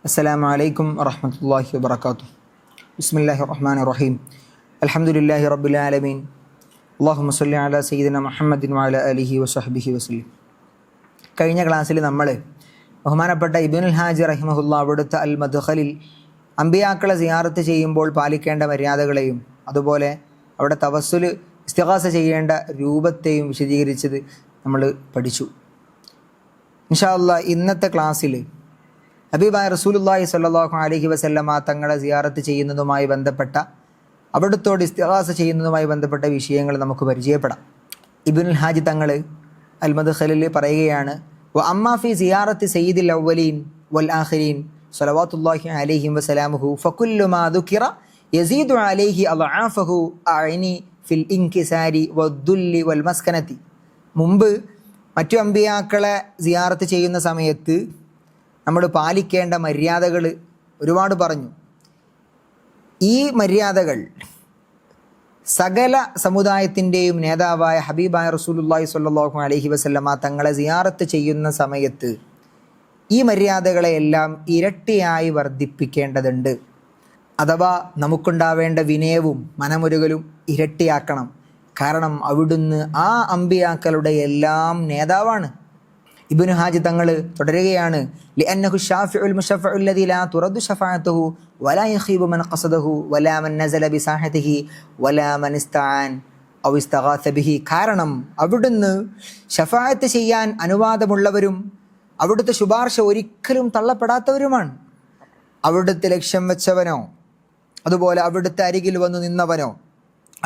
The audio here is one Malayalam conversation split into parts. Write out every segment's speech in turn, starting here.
السلام عليكم ورحمة الله وبركاته. بسم الله الرحمن الرحيم. الحمد لله رب العالمين. اللهم صل على سيدنا محمد وعلى آله وصحبه وسلم. കഴിഞ്ഞ ക്ലാസ്സിൽ നമ്മൾ ബഹുമാനപ്പെട്ട ഇബ്നുൽ ഹാജി റഹിമഹുല്ലാ അവിടുത്തെ അൽ മദ്ഖലിൽ അമ്പിയാക്കളെ സിയാറത്ത് ചെയ്യുമ്പോൾ പാലിക്കേണ്ട മര്യാദകളെയും അതുപോലെ അവിടെ തവസ്സുൽ ഇസ്തിഗാസ ചെയ്യേണ്ട രൂപത്തെയും വിശദീകരിച്ചത് നമ്മൾ പഠിച്ചു. ഇൻഷാ അല്ലാഹ് ഇന്നത്തെ ക്ലാസ്സിൽ ഹബീബായ റസൂലുള്ളാഹി സ്വല്ലല്ലാഹു അലൈഹി വസല്ലമ തങ്ങളെ സിയാറത്ത് ചെയ്യുന്നതുമായി ബന്ധപ്പെട്ട അവിടുത്തോട് ഇസ്തിഗാസ ചെയ്യുന്നതുമായി ബന്ധപ്പെട്ട വിഷയങ്ങൾ നമുക്ക് പരിചയപ്പെടാം. ഇബ്നുൽ ഹാജി തങ്ങൾ അൽ മദ്ഖലിൽ പറയുകയാണ്, വ അമ്മാ ഫി സിയാറത്തി സയ്യിദിൽ അവ്വലീൻ വൽ ആഖിരീൻ സ്വലവാത്തുല്ലാഹി അലൈഹിം വസലാമുഹു ഫകുല്ലു മാ ദുകിറ യസീദു അലൈഹി അദ്ആഫഹു അഅനി ഫിൽ ഇൻകിസാരി വദ്ദുല്ലി വൽ മസ്കനതി. മുമ്പ് മറ്റു അമ്പിയാക്കളെ സിയാറത്ത് ചെയ്യുന്ന സമയത്ത് നമ്മൾ പാലിക്കേണ്ട മര്യാദകൾ ഒരുപാട് പറഞ്ഞു. ഈ മര്യാദകൾ സകല സമുദായത്തിൻ്റെയും നേതാവായ ഹബീബായ റസൂലുള്ളാഹി സ്വല്ലല്ലാഹു അലൈഹി വസല്ലമ തങ്ങളെ സിയാറത്ത് ചെയ്യുന്ന സമയത്ത് ഈ മര്യാദകളെയെല്ലാം ഇരട്ടിയായി വർദ്ധിപ്പിക്കേണ്ടതുണ്ട്. അഥവാ നമുക്കുണ്ടാവേണ്ട വിനയവും മനമുരുകലും ഇരട്ടിയാക്കണം. കാരണം അവിടുന്ന് ആ അമ്പിയാക്കളുടെ എല്ലാം നേതാവാണ്. ഇബ്നു ഹാജി തങ്ങൾ തുടരുകയാണ്, ലിഅന്നഹു ശാഫിഉൽ മുശഫഉ അല്ലദി ലാ തുറദ്ദു ശഫാഅത്തുഹു വലാ യഖീബു മൻ ഖസദഹു വലാ മൻ നസല ബിസാഹതിഹി വലാ മൻ ഇസ്തആൻ ഔ ഇസ്തഗാസ ബിഹി. കാരണം അവിടുന്ന് ശഫാഅത്ത് ചെയ്യാൻ അനുവാദമുള്ളവരും അവിടുത്തെ ശുപാർശ ഒരിക്കലും തള്ളപ്പെടാത്തവരുമാണ്. അവിടുത്തെ ലക്ഷ്യം വെച്ചവനോ അതുപോലെ അവിടുത്തെ അരികിൽ വന്നു നിന്നവനോ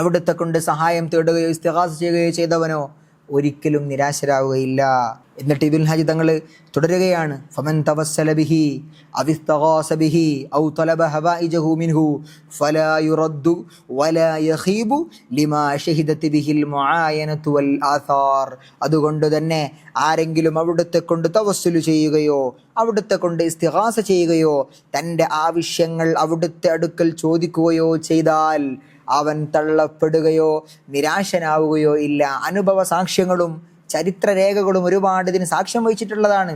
അവിടുത്തെ കൊണ്ട് സഹായം തേടുകയോ ഇസ്തിഗാസ ചെയ്യുകയോ ചെയ്തവനോ ഒരിക്കലും നിരാശരാവുകയില്ല. എന്നിട്ട് ഇബ്നുൽ ഹാജി തങ്ങൾ തുടരുകയാണ്, ഫമൻ തവസ്സല ബിഹി അവ ഇസ്തഗാസ ബിഹി ഔ തലബ ഹവായിജഹു മിൻഹു ഫലാ യുറദ്ദു വലാ യഖീബു ലിമാ ഷഹിദത് ബിഹിൽ മുആയനതു വൽ ആഥാർ. അതുകൊണ്ട് തന്നെ ആരെങ്കിലും അവിടുത്തെ കൊണ്ട് തവസ്സുൽ ചെയ്യുകയോ അവിടുത്തെ കൊണ്ട് ഇസ്തിഗാസ ചെയ്യുകയോ തൻ്റെ ആവശ്യങ്ങൾ അവിടുത്തെ അടുക്കൽ ചോദിക്കുകയോ ചെയ്താൽ അവൻ തള്ളപ്പെടുകയോ നിരാശനാവുകയോ ഇല്ല. അനുഭവ സാക്ഷ്യങ്ങളും ചരിത്രരേഖകളും ഒരുപാട് ഇതിന് സാക്ഷ്യം വഹിച്ചിട്ടുള്ളതാണ്.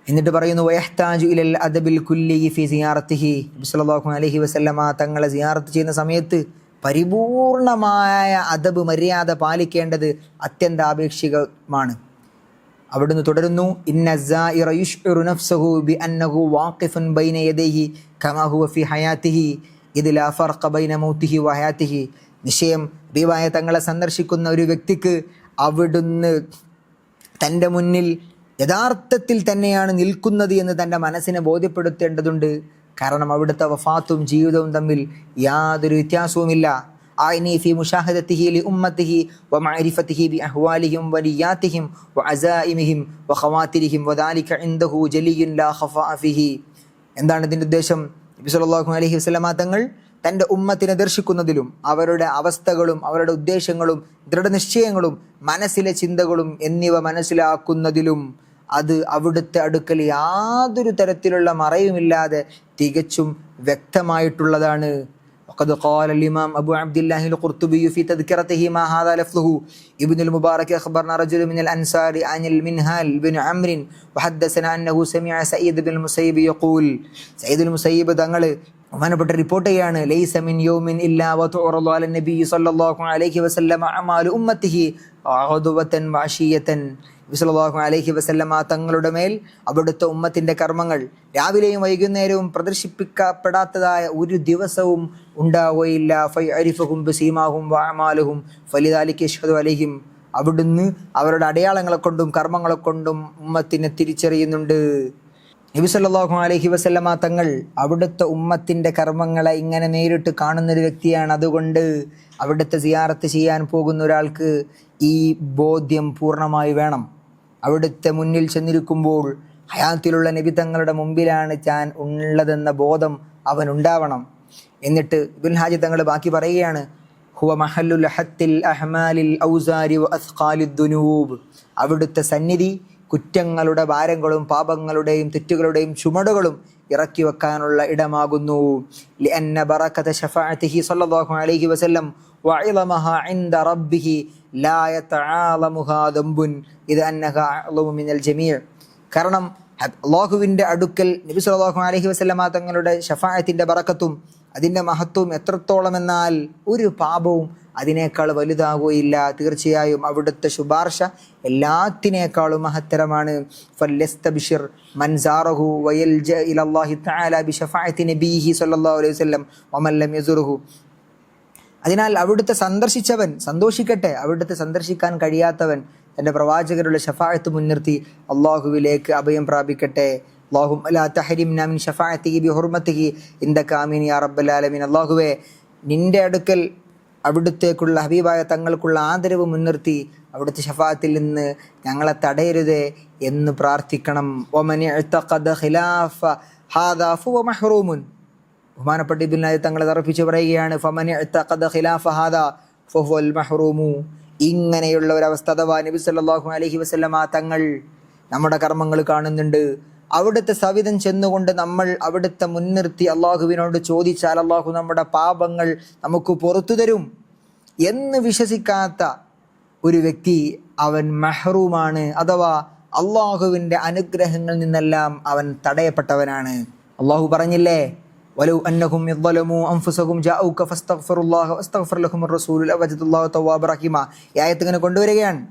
എന്നിട്ട് പറയുന്നു, വയഹ്താജു ഇലൽ അദബിൽ കുല്ലി ഫി സിയാറത്തിഹി. നബി സല്ലല്ലാഹു അലൈഹി വസല്ലമ തങ്ങളെ സിയാറത്ത് ചെയ്യുന്ന സമയത്ത് പരിപൂർണമായ അദബ് മര്യാദ പാലിക്കേണ്ടത് അത്യന്താപേക്ഷികമാണ്. അവിടുന്ന് തുടരുന്നു, ഇന്ന സായിറ യുശ്ഇറു നഫ്സഹു ബിഅന്നഹു വാഖിഫുൻ ബൈന യദൈഹി കമാ ഹുവ ഫി ഹയാത്തിഹി ഇദ് ലാ ഫർഖ ബൈന മൗതിഹി വ ഹയാത്തിഹി. നിശ്ചയം ഹബീബായ തങ്ങളെ സന്ദർശിക്കുന്ന ഒരു വ്യക്തിക്ക് അവിടുന്ന് തൻ്റെ മുന്നിൽ യഥാർത്ഥത്തിൽ തന്നെയാണ് നിൽക്കുന്നത് എന്ന് തൻ്റെ മനസ്സിനെ ബോധ്യപ്പെടുത്തേണ്ടതുണ്ട്. കാരണം അവിടുത്തെ വഫാത്തും ജീവിതവും തമ്മിൽ യാതൊരു വ്യത്യാസവുമില്ല. ആയിനി ഫി മുശാഹദത്തിഹി ലി ഉമ്മത്തിഹി വ മഅരിഫത്തിഹി ബി അഹ്വാലിഹിം വ നിയാത്തിഹിം വ അസായിമിഹിം വ ഖവാതിരിഹിം വ ദാലിക ഇൻദഹു ജലിയുൻ ലാ ഖഫാ ഫിഹി. എന്താണ് ഇതിൻ്റെ ഉദ്ദേശം? നബി സല്ലല്ലാഹു അലൈഹി വസല്ലമ തങ്ങൾ തൻ്റെ ഉമ്മത്തിനെ ദർശിക്കുന്നതിലും അവരുടെ അവസ്ഥകളും അവരുടെ ഉദ്ദേശങ്ങളും ദൃഢനിശ്ചയങ്ങളും മനസ്സിലെ ചിന്തകളും എന്നിവ മനസ്സിലാക്കുന്നതിലും അത് അവിടുത്തെ അടുക്കൽ യാതൊരു തരത്തിലുള്ള മറയുമില്ലാതെ തികച്ചും വ്യക്തമായിട്ടുള്ളതാണ്. وقد قال الإمام أبو عبد الله القرطبي في تذكرته ما هذا لفظه ابن المبارك أخبرنا رجل من الأنصار عن المنهال بن عمرو وحدثنا أنه سمع سعيد بن المسيب يقول. സയ്യിദ് മുസയ്യിബ് തങ്ങൾ ബഹുമാനപ്പെട്ട റിപ്പോർട്ട് ചെയ്യാണ്, ലൈസ മിൻ യൗമിൻ ഇല്ലാ വതുറദു അല നബി സല്ലല്ലാഹു അലൈഹി വസല്ലമ അമാലു ഉമ്മത്തിഹി ഗദവതൻ വഅശിയതൻ. നബി സല്ലല്ലാഹു അലൈഹി വസല്ലമ തങ്ങളുടെ മേൽ അവിടുത്തെ ഉമ്മത്തിൻ്റെ കർമ്മങ്ങൾ രാവിലെയും വൈകുന്നേരവും പ്രദർശിപ്പിക്കപ്പെടാത്തതായ ഒരു ദിവസവും ഉണ്ടാവുകയില്ല. ഫയഅരിഫുഹും ബിസീമാഹും വഅമാലുഹും ഫലിദാലിക യശ്ഹദു അലൈഹിം. അവിടുന്ന് അവരുടെ അടയാളങ്ങളെ കൊണ്ടും കർമ്മങ്ങളെ കൊണ്ടും ഉമ്മത്തിനെ തിരിച്ചറിയുന്നുണ്ട്. നബി സല്ലല്ലാഹു അലൈഹി വസല്ലമ തങ്ങൾ അവിടുത്തെ ഉമ്മത്തിൻ്റെ കർമ്മങ്ങളെ ഇങ്ങനെ നേരിട്ട് കാണുന്നൊരു വ്യക്തിയാണ്. അതുകൊണ്ട് അവിടുത്തെ സിയാറത്ത് ചെയ്യാൻ പോകുന്ന ഒരാൾക്ക് ഈ ബോധ്യം പൂർണ്ണമായി വേണം. അവിടുത്തെ മുന്നിൽ ചെന്നിരിക്കുമ്പോൾ ഹയാത്തിലുള്ള നബി തങ്ങളുടെ മുമ്പിലാണ് താൻ ഉള്ളതെന്ന ബോധം അവനുണ്ടാവണം. എന്നിട്ട് ഇബ്നുൽ ഹാജി തങ്ങൾ ബാക്കി പറയുകയാണ്, ഹുവ മഹല്ലുൽ ഹത്തിൽ അഹ്മാലിൽ ഔസാരി വ അസ്ഖാലിദ് ദുനൂബ്. അവിടുത്തെ സന്നിധി കുറ്റങ്ങളുടെ ഭാരങ്ങളും പാപങ്ങളുടെയും തെറ്റുകളുടെയും ചുമടുകളും ഇറക്കി വെക്കാനുള്ള ഇടമാകുന്നു. ലിഅന്ന ബറകത ശഫാഅതിഹി സ്വല്ലല്ലാഹു അലൈഹി വസല്ലം വഇളമഹാ ഇൻദ റബ്ബിഹി ലാ യതആലമുഹാ ദംബുൻ ഇദ അന്നഹാ അഅ്ലമു മിനൽ ജമീഅ്. കാരണം അള്ളാഹുവിൻ്റെ അടുക്കൽ നബി സല്ലല്ലാഹു അലൈഹി വസല്ലമ തങ്ങളുടെ ഷഫാഅത്തിൻ്റെ ബറക്കത്തും അതിൻ്റെ മഹത്വവും എത്രത്തോളം എന്നാൽ ഒരു പാപവും അതിനേക്കാൾ വലുതാകുകയില്ല. തീർച്ചയായും അവിടുത്തെ ശുപാർശ എല്ലാത്തിനേക്കാളും മഹത്തരമാണ്. ഫല്യസ്തബ്ശിർ മൻ സാറഹു വയൽജ ഇലല്ലാഹി തആല ബിശഫാഅത്തി നബിഹി സ്വല്ലല്ലാഹു അലൈഹി വസല്ലം വമൻ ലം യസുറുഹു. അതിനാൽ അവിടുത്തെ സന്ദർശിച്ചവൻ സന്തോഷിക്കട്ടെ, അവിടുത്തെ സന്ദർശിക്കാൻ കഴിയാത്തവൻ തൻ്റെ പ്രവാചകരുടെ ഷഫാഅത്ത് മുൻനിർത്തി അള്ളാഹുവിലേക്ക് അഭയം പ്രാപിക്കട്ടെ. അല്ലാഹുമ്മ ലാ തഹരിംനാ മിൻ ഷഫാഅതിഹി ബിഹുർമതിഹി ഇൻദക ആമീൻ യാ റബ്ബൽ ആലമീൻ. അല്ലാഹുവേ, നിൻ്റെ അടുക്കൽ അവിടുത്തേക്കുള്ള ഹബീബായ തങ്ങൾക്കുള്ള ആദരവ് മുൻനിർത്തി അവിടുത്തെ ഷഫാഅത്തിൽ നിന്ന് ഞങ്ങളെ തടയരുതേ എന്ന് പ്രാർത്ഥിക്കണം. വമൻ ഇഅ്തഖദ ഖിലാഫ ഹാദാ ഫഹുവ മഹ്റൂമുൻ. ബഹുമാനപ്പെട്ട ഇബ്നു തങ്ങളെ തറപ്പിച്ച് പറയുകയാണ്, ഫമൻ ഇഅ്തഖദ ഖിലാഫ ഹാദാ ഫഹുവൽ മഹ്റൂമു. ഇങ്ങനെയുള്ള ഒരവസ്ഥ അഥവാ നബി സല്ലല്ലാഹു അലൈഹി വസല്ലമ തങ്ങൾ നമ്മുടെ കർമ്മങ്ങൾ കാണുന്നുണ്ട്, അവിടുത്തെ സവിധം ചെന്നുകൊണ്ട് നമ്മൾ അവിടുത്തെ മുൻനിർത്തി അള്ളാഹുവിനോട് ചോദിച്ചാൽ അള്ളാഹു നമ്മുടെ പാപങ്ങൾ നമുക്ക് പുറത്തു തരും എന്ന് വിശ്വസിക്കാത്ത ഒരു വ്യക്തി അവൻ മഹ്റൂമാണ്, അഥവാ അള്ളാഹുവിൻ്റെ അനുഗ്രഹങ്ങളിൽ നിന്നെല്ലാം അവൻ തടയപ്പെട്ടവനാണ്. അള്ളാഹു പറഞ്ഞില്ലേ, വലൗ അന്നഹും യദ്ലമൂ അൻഫുസഹും ജാഊക ഫസ്തഗ്ഫിറുല്ലാഹ വസ്തഗ്ഫർ ലഹുമുർ റസൂലു ലവജദുല്ലാഹു തവ്വാബർ റഹീമ. ഈ ആയത്ത് ഇങ്ങനെ കൊണ്ടുവരികയാണ്.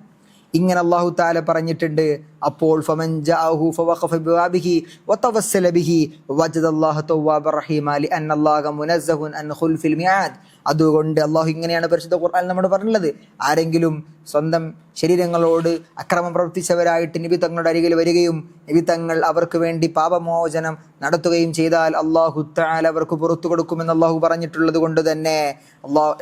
ഇങ്ങനെ അല്ലാഹു തആല പറഞ്ഞിട്ടുണ്ട്. അപ്പോൾ ഫമൻ ജാഅഹു ഫവഖഫ ബിബാബിഹി വതവസ്സല ബിഹി വജദല്ലാഹു തവ്വാബർ റഹീമ ലിഅന്ന അല്ലാഹ മുനസ്സഹുൻ അൻ ഖുൽഫിൽ മിആദ്. അതുകൊണ്ട് അള്ളാഹു ഇങ്ങനെയാണ് പരിശുദ്ധ ഖുർആനിൽ നമ്മോട് പറഞ്ഞിട്ടുള്ളത്, ആരെങ്കിലും സ്വന്തം ശരീരങ്ങളോട് അക്രമം പ്രവർത്തിച്ചവരായിട്ട് നബി തങ്ങളുടെ അരികിൽ വരികയും നബി തങ്ങൾ അവർക്ക് വേണ്ടി പാപമോചനം നടത്തുകയും ചെയ്താൽ അള്ളാഹു തആല അവർക്ക് പുറത്തു കൊടുക്കുമെന്ന് അള്ളാഹു പറഞ്ഞിട്ടുള്ളത് കൊണ്ട് തന്നെ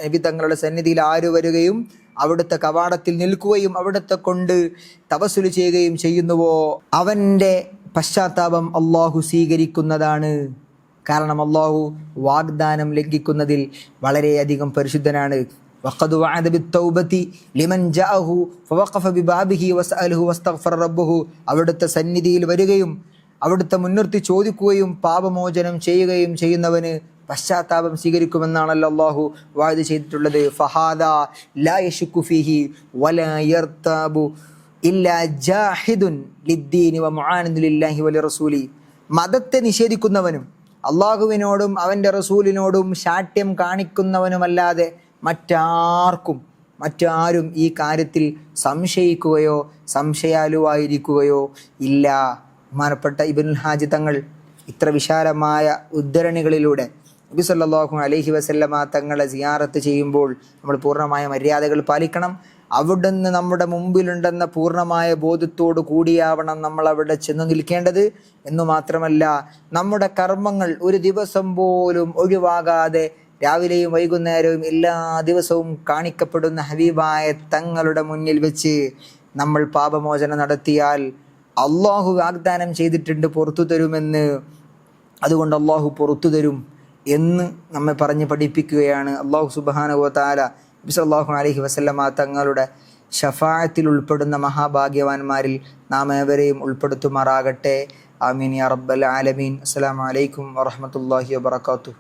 നബി തങ്ങളുടെ സന്നിധിയിൽ ആര് വരികയും അവിടുത്തെ കവാടത്തിൽ നിൽക്കുകയും അവിടുത്തെ കൊണ്ട് തവസ്സുല് ചെയ്യുകയും ചെയ്യുന്നുവോ അവൻ്റെ പശ്ചാത്താപം അള്ളാഹു സ്വീകരിക്കുന്നതാണ്. കാരണം അള്ളാഹു വാഗ്ദാനം ലംഘിക്കുന്നതിൽ വളരെയധികം പരിശുദ്ധനാണ്. വഖദ് വഅദ ബിത്തൗബതി ലിമൻ ജാഅഹു ഫവഖഫ ബിബാബിഹി വസഅലഹു വസ്തഗ്ഫറ റബ്ബഹു. അവിടുത്തെ സന്നിധിയിൽ വരികയും അവിടുത്തെ മുൻനിർത്തി ചോദിക്കുകയും പാപമോചനം ചെയ്യുകയും ചെയ്യുന്നവന് പശ്ചാത്താപം സ്വീകരിക്കുമെന്നാണല്ലോ അള്ളാഹു വാഅദ ചെയ്തിട്ടുള്ളത്. ഫഹാദാ ലാ യശുക്കു ഫീഹി വലാ യർതാബു ഇല്ലാ ജാഹിദുൻ ലിദ്ദീനി വമുആനിദുൻ ലില്ലാഹി വലിറസൂലി. മതത്തെ നിഷേധിക്കുന്നവനും അള്ളാഹുവിനോടും അവൻ്റെ റസൂലിനോടും ശാഠ്യം കാണിക്കുന്നവനുമല്ലാതെ മറ്റാരും ഈ കാര്യത്തിൽ സംശയിക്കുകയോ സംശയാലുവായിരിക്കുകയോ ഇല്ല. ബഹുമാനപ്പെട്ട ഇബ്നുൽ ഹാജി തങ്ങൾ ഇത്ര വിശാലമായ ഉദ്ധരണികളിലൂടെ നബി സല്ലല്ലാഹു അലൈഹി വസല്ലമ തങ്ങളെ സിയാറത്ത് ചെയ്യുമ്പോൾ നമ്മൾ പൂർണ്ണമായ മര്യാദകൾ പാലിക്കണം. അവിടുന്ന് നമ്മുടെ മുമ്പിലുണ്ടെന്ന പൂർണ്ണമായ ബോധത്തോടു കൂടിയാവണം നമ്മൾ അവിടെ ചെന്ന് നിൽക്കേണ്ടത്. എന്നു മാത്രമല്ല, നമ്മുടെ കർമ്മങ്ങൾ ഒരു ദിവസം പോലും ഒഴിവാകാതെ രാവിലെയും വൈകുന്നേരവും എല്ലാ ദിവസവും കാണിക്കപ്പെടുന്ന ഹബീബായ തങ്ങളുടെ മുന്നിൽ വെച്ച് നമ്മൾ പാപമോചനം നടത്തിയാൽ അള്ളാഹു വാഗ്ദാനം ചെയ്തിട്ടുണ്ട് പുറത്തു തരുമെന്ന്. അതുകൊണ്ട് അള്ളാഹു പുറത്തു തരും എന്ന് നമ്മെ പറഞ്ഞ് പഠിപ്പിക്കുകയാണ്. അള്ളാഹു സുബ്ഹാനഹു വ തആല നബി സല്ലല്ലാഹു അലൈഹി വസല്ലമ തങ്ങളുടെ ഷഫാഅത്തിൽ ഉൾപ്പെടുന്ന മഹാഭാഗ്യവാന്മാരിൽ നാം ഏവരെയും ഉൾപ്പെടുത്തുമാറാകട്ടെ. ആമീൻ യാ റബ്ബൽ ആലമീൻ. അസ്സലാമു അലൈക്കും വറഹ്മത്തുള്ളാഹി വബറകാതുഹു.